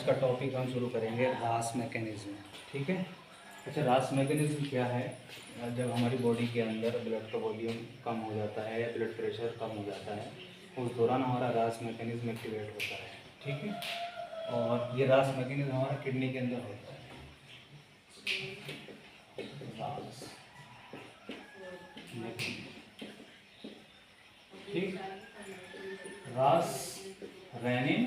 आज का टॉपिक हम शुरू करेंगे रास मैकेनिज्म। ठीक है। अच्छा, रास मैकेनिज्म क्या है? जब हमारी बॉडी के अंदर ब्लड का वॉल्यूम कम हो जाता है या ब्लड प्रेशर कम हो जाता है, उस दौरान हमारा रास मैकेनिज्म एक्टिवेट होता है। ठीक है। और ये रास मैकेनिज्म हमारा किडनी के अंदर होता है। रास मैकेनिज्म, ठीक। रास rennin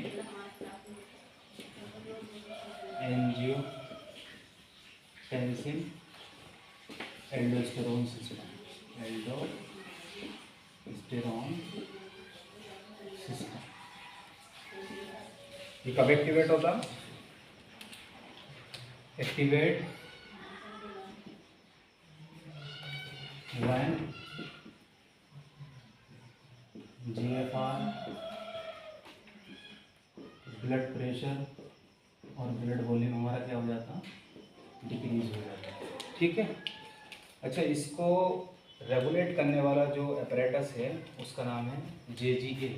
angiotensin aldosterone system, aldosterone system. ये कब एक्टिवेट होता? Activate when GFR, blood pressure और ब्लड वॉल्यूम हमारा क्या हो जाता? डिक्रीज हो जाता है। ठीक है। अच्छा, इसको रेगुलेट करने वाला जो अपैरेटस है उसका नाम है JGA,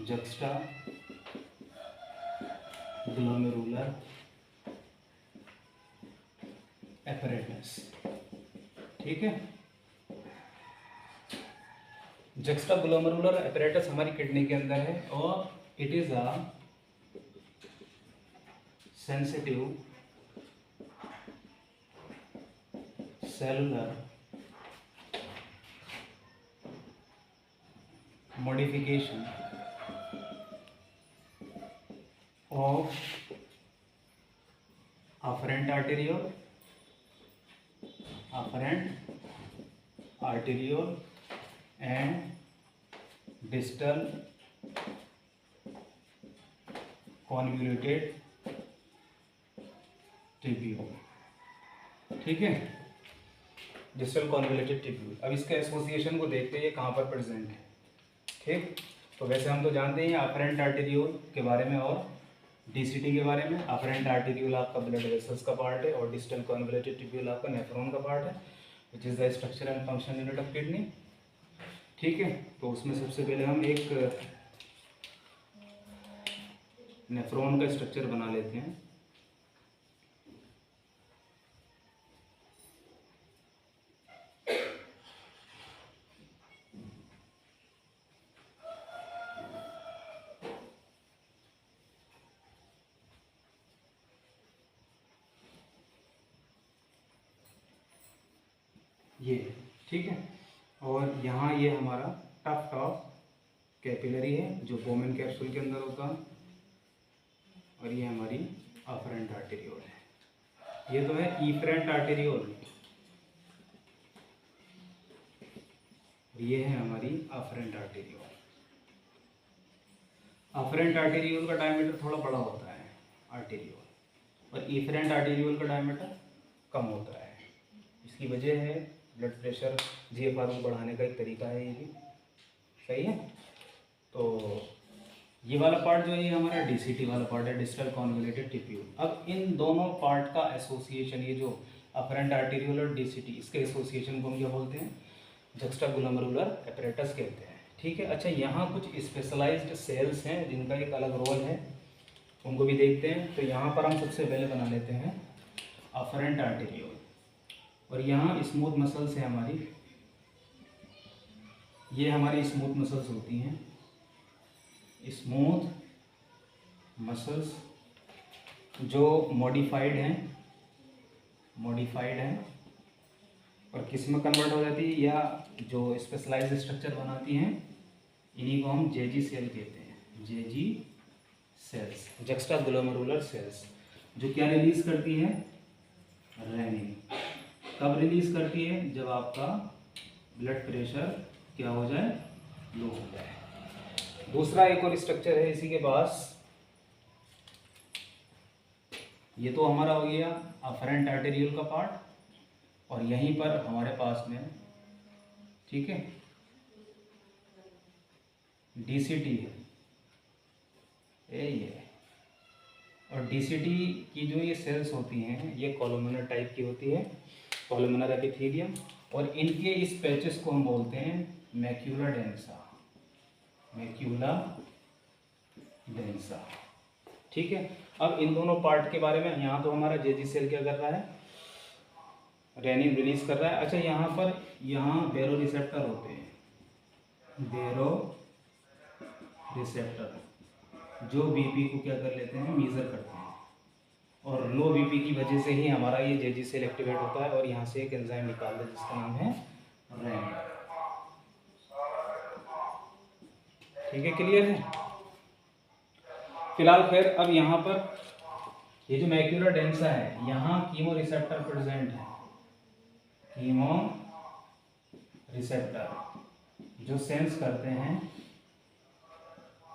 जक्स्टा ग्लोमेरुलर अपैरेटस। ठीक है। जक्स्टा ग्लोमेरुलर अपैरेटस हमारी किडनी के अंदर है और it is a sensitive cellular modification of afferent arteriole and distal convoluted tubule। ठीक है। Distal convoluted tubule. अब इसके एसोसिएशन को देखते हैं ये कहाँ पर प्रेजेंट है। ठीक। तो वैसे हम तो जानते हैं अफरेंट आर्टेरियोल के बारे में और DCT के बारे में। अफरेंट आर्टेरियोल आपका ब्लड वेसल्स का पार्ट है और डिस्टल कॉन्वोल्यूटेड ट्यूब्यूल आपका नेफ्रॉन का पार्ट है, which is the structure and function unit of kidney. ठीक है। तो उसमें सबसे पहले हम एक नेफ्रॉन का स्ट्रक्चर बना लेते हैं। ये, ठीक है। और यहाँ ये हमारा टफ्ट ऑफ कैपिलरी है जो बोमेन कैप्सूल के अंदर होता है, और ये हमारी अफरेंट आर्टेरियोल है। ये तो है इफरेंट आर्टेरियोल, ये है हमारी अफरेंट आर्टेरियोल। अफरेंट आर्टेरियोल का डायमीटर थोड़ा बड़ा होता है आर्टेरियोल, और इफरेंट आर्टेरियोल का डायमीटर कम होता है। इसकी वजह है ब्लड प्रेशर, GFR को बढ़ाने का एक तरीका है ये भी। सही है। तो ये वाला पार्ट जो है ये हमारा DCT वाला पार्ट है, डिस्टल कॉन्वोल्यूटेड ट्यूब्यूल। अब इन दोनों पार्ट का एसोसिएशन, ये जो अफरेंट आर्टेरियोल और DCT, इसके एसोसिएशन को हम क्या बोलते हैं? जक्स्टा ग्लोमेरुलर अपैरेटस कहते हैं। ठीक है। अच्छा, यहाँ कुछ स्पेशलाइज्ड सेल्स हैं जिनका एक अलग रोल है, उनको भी देखते हैं। तो यहाँ पर हम सबसे पहले बना लेते हैं अफरेंट आर्टेरियोल, और यहाँ स्मूथ मसल्स है हमारी, ये हमारी स्मूथ मसल्स होती हैं, स्मूथ मसल्स जो मॉडिफाइड हैं और किस में कन्वर्ट हो जाती है, या जो स्पेशलाइज्ड स्ट्रक्चर बनाती हैं, इन्हीं को हम JG सेल कहते हैं। JG cells, juxta glomerular cells, जो क्या रिलीज करती है? रेनिन। कब रिलीज करती है? जब आपका ब्लड प्रेशर क्या हो जाए? लो हो जाए। दूसरा एक और स्ट्रक्चर है इसी के पास, ये तो हमारा हो गया अफरेंट आर्टेरियोल का पार्ट, और यहीं पर हमारे पास में, ठीक है, DCT है ये। और DCT की जो ये सेल्स होती हैं ये कॉलमनर टाइप की होती है, कॉलमनर एपिथेलियम, और इनके इस पैचेस को हम बोलते हैं मैक्यूला डेंसा। Macula densa. ठीक है, अब इन दोनों पार्ट के बारे में, यहाँ तो हमारा जेजी सेल क्या कर रहा है, रेनिन रिलीज कर रहा है। अच्छा, यहाँ पर बेरो रिसेप्टर होते हैं, बेरो रिसेप्टर जो बीपी को क्या कर लेते हैं, मीज़र करते हैं, और लो बीपी की वजह से ही हमारा ये जेजी सेल एक्टिवेट होता है और यहाँ से एक एंजाइम निकालते हैं जिसका नाम है रेनिन। ठीक है, क्लियर है। फिलहाल खैर अब यहाँ पर ये जो मैक्यूला डेंसा है, यहाँ कीमो रिसेप्टर प्रेजेंट है, कीमो रिसेप्टर जो सेंस करते हैं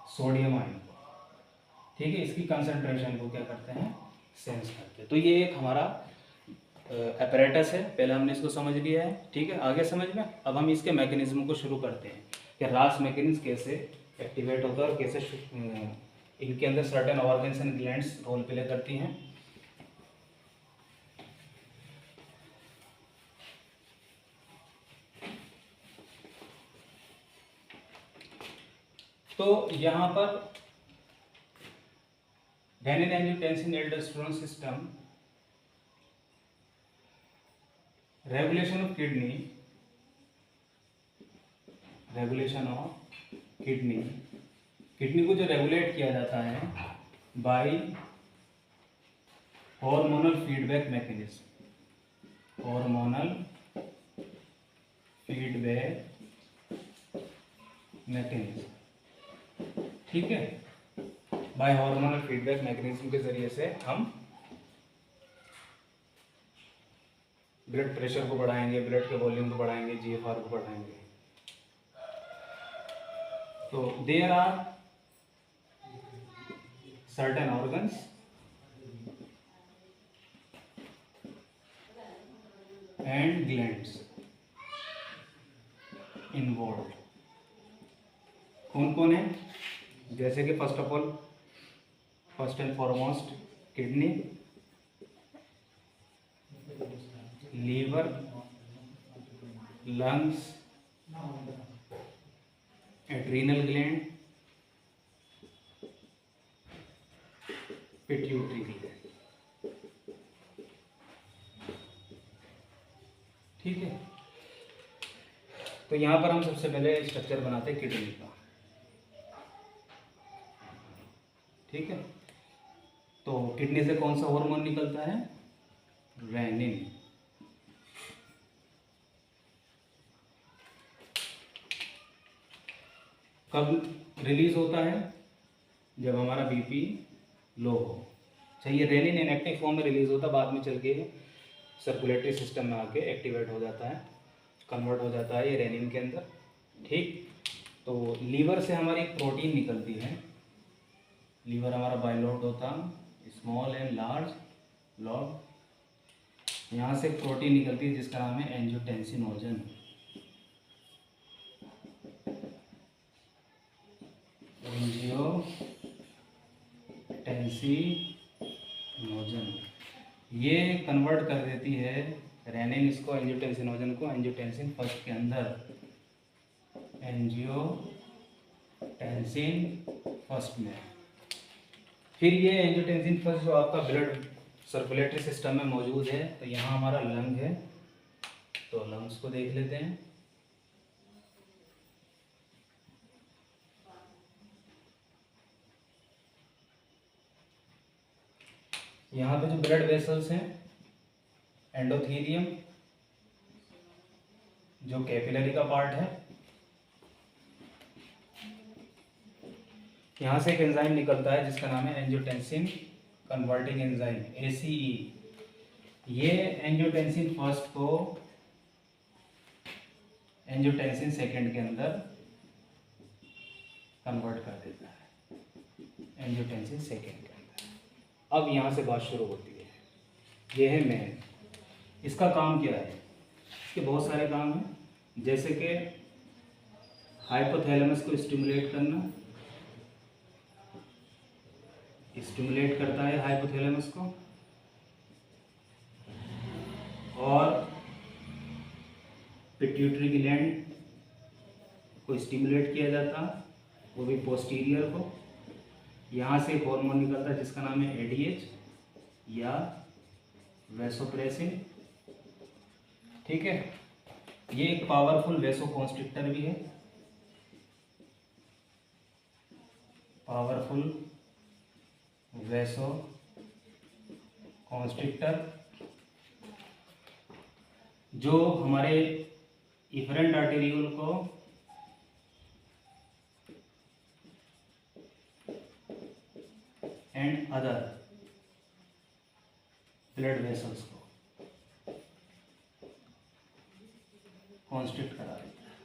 सोडियम आयन को। ठीक है, इसकी कंसंट्रेशन को क्या करते हैं, सेंस करते हैं। तो ये एक हमारा अपैरेटस है, पहले हमने इसको समझ लिया है। ठीक है, आगे समझ में, अब हम इसके मैकेनिज्म को शुरू करते हैं कि रास मैकेनिज्म कैसे एक्टिवेट होता है और कैसे इनके अंदर certain organs and glands role play करती हैं। तो यहाँ पर renin angiotensin aldosterone system, regulation of kidney, regulation of kidney, kidney को जो रेगुलेट किया जाता है by hormonal feedback mechanism, hormonal feedback mechanism. ठीक है, बाय हार्मोनल फीडबैक मैकेनिज्म के जरिए से हम ब्लड प्रेशर को बढ़ाएंगे, ब्लड के वॉल्यूम को बढ़ाएंगे, जीएफआर को बढ़ाएंगे। तो there are certain organs and glands involve. कौन कौन है, जैसे कि first and foremost kidney, liver, lungs, adrenal gland, pituitary gland. ठीक है, तो यहाँ पर हम सबसे पहले स्ट्रक्चर बनाते हैं किडनी का। ठीक है, तो किडनी से कौन सा हार्मोन निकलता है, रेनिन। कब रिलीज होता है, जब हमारा बीपी लो हो। चाहिए रेनिन इनएक्टिव फॉर्म में रिलीज होता है, बाद में चल के सर्कुलेटरी सिस्टम में आके एक्टिवेट हो जाता है, कन्वर्ट हो जाता है ये रेनिन के अंदर। ठीक, तो लीवर से हमारी एक प्रोटीन निकलती है, लीवर हमारा बाइलोड होता है, स्मॉल एंड लार्ज लॉब। यहाँ से एक प्रोटीन निकलती है जिसका नाम है एंजियोटेंसिनोजन। एंजियोटेंसिनोजन ये कन्वर्ट कर देती है रेनिन इसको, एंजियोटेंसिनोजन को एंजियोटेंसिन फर्स्ट के अंदर, एंजियोटेंसिन फर्स्ट में। फिर ये एंजियोटेंसिन फर्स्ट जो आपका ब्लड सर्कुलेटरी सिस्टम में मौजूद है, तो यहाँ हमारा लंग है, तो लंग्स को देख लेते हैं। यहाँ पे जो ब्लड वेसल्स हैं, एंडोथीलियम जो कैपिलरी का पार्ट है, यहाँ से एक एंजाइम निकलता है जिसका नाम है एंजियोटेंसिन कन्वर्टिंग एंजाइम, ACE। ये एंजियोटेंसिन फर्स्ट को एंजियोटेंसिन सेकंड के अंदर कन्वर्ट कर देता है, एंजियोटेंसिन सेकंड के अंदर। अब यहाँ से बात शुरू होती है, ये है मेन। इसका काम क्या है, इसके बहुत सारे काम हैं, जैसे कि हाइपोथैलेमस को स्टिमुलेट करना, स्टिमुलेट करता है हाइपोथैलेमस को, और पिट्यूटरी ग्लैंड को स्टिमुलेट किया जाता, वो भी पोस्टीरियर को। यहाँ से एक हार्मोन निकलता है जिसका नाम है एडीएच या वैसोप्रेसिन। ठीक है, ये एक पावरफुल वैसोकॉन्स्ट्रिक्टर भी है, पावरफुल वैसोकॉन्स्ट्रिक्टर, जो हमारे इफरेंट आर्टेरियोल को एंड अदर ब्लड वेसल्स को कॉन्स्ट्रिक्ट करा देता है।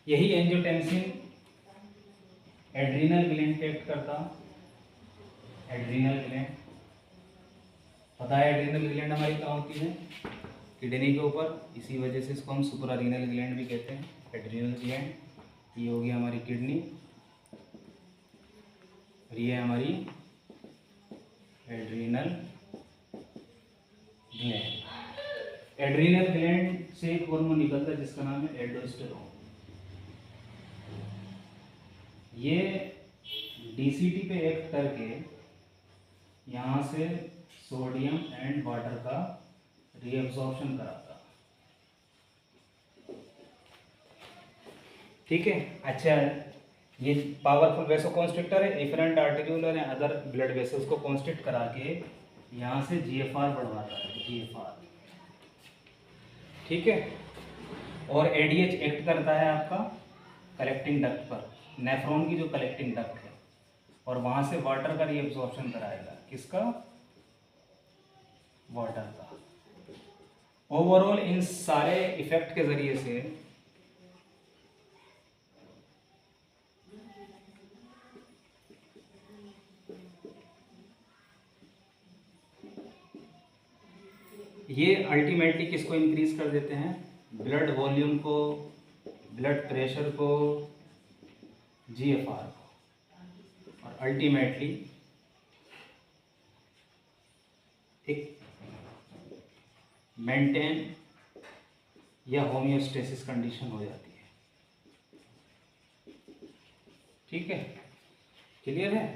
यही एंजियोटेंसिन एड्रीनल ग्लैंड पे एक्ट करता। एड्रीनल ग्लैंड पता है, एड्रीनल ग्लैंड हमारी कहाँ होती है? किडनी के ऊपर। इसी वजह से इसको हम सुप्रारीनल ग्लैंड भी कहते हैं, एड्रीनल ग्लैंड। ये होगी हमारी किडनी और ये हमारी एड्रीनल ग्लैंड। एड्रीनल ग्लैंड से एक हार्मोन निकलता है जिसका नाम है एल्डोस्टेरोन। ये डीसीटी पे एक्ट करके यहाँ से सोडियम एंड वाटर का रीअब्सॉर्प्शन कराता। ठीक है, अच्छा, ये पावरफुल वैसोकॉन्स्ट्रिक्टर है, एफरेंट आर्टेरियोल और अदर ब्लड वेसल्स को कॉन्स्ट्रिक्ट करा के यहाँ से जीएफआर बढ़वाता है, जीएफआर। ठीक है, और एडीएच एक्ट करता है आपका कलेक्टिंग डक्ट पर, नेफ्रॉन की जो कलेक्टिंग डक्ट है, और वहाँ से वाटर का रीअब्सॉर्प्शन कराएगा। किसका? वाटर का। ओवरऑल इन सारे इफेक्ट के जरिए से ये अल्टीमेटली किसको इंक्रीज कर देते हैं? ब्लड वॉल्यूम को, ब्लड प्रेशर को, जीएफआर को, और अल्टीमेटली एक मेंटेन या होमियोस्टेसिस कंडीशन हो जाती है। ठीक है, क्लियर है?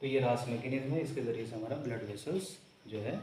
तो ये रास मैकेनिज्म है, इसके ज़रिए से हमारा ब्लड वेसल्स जो है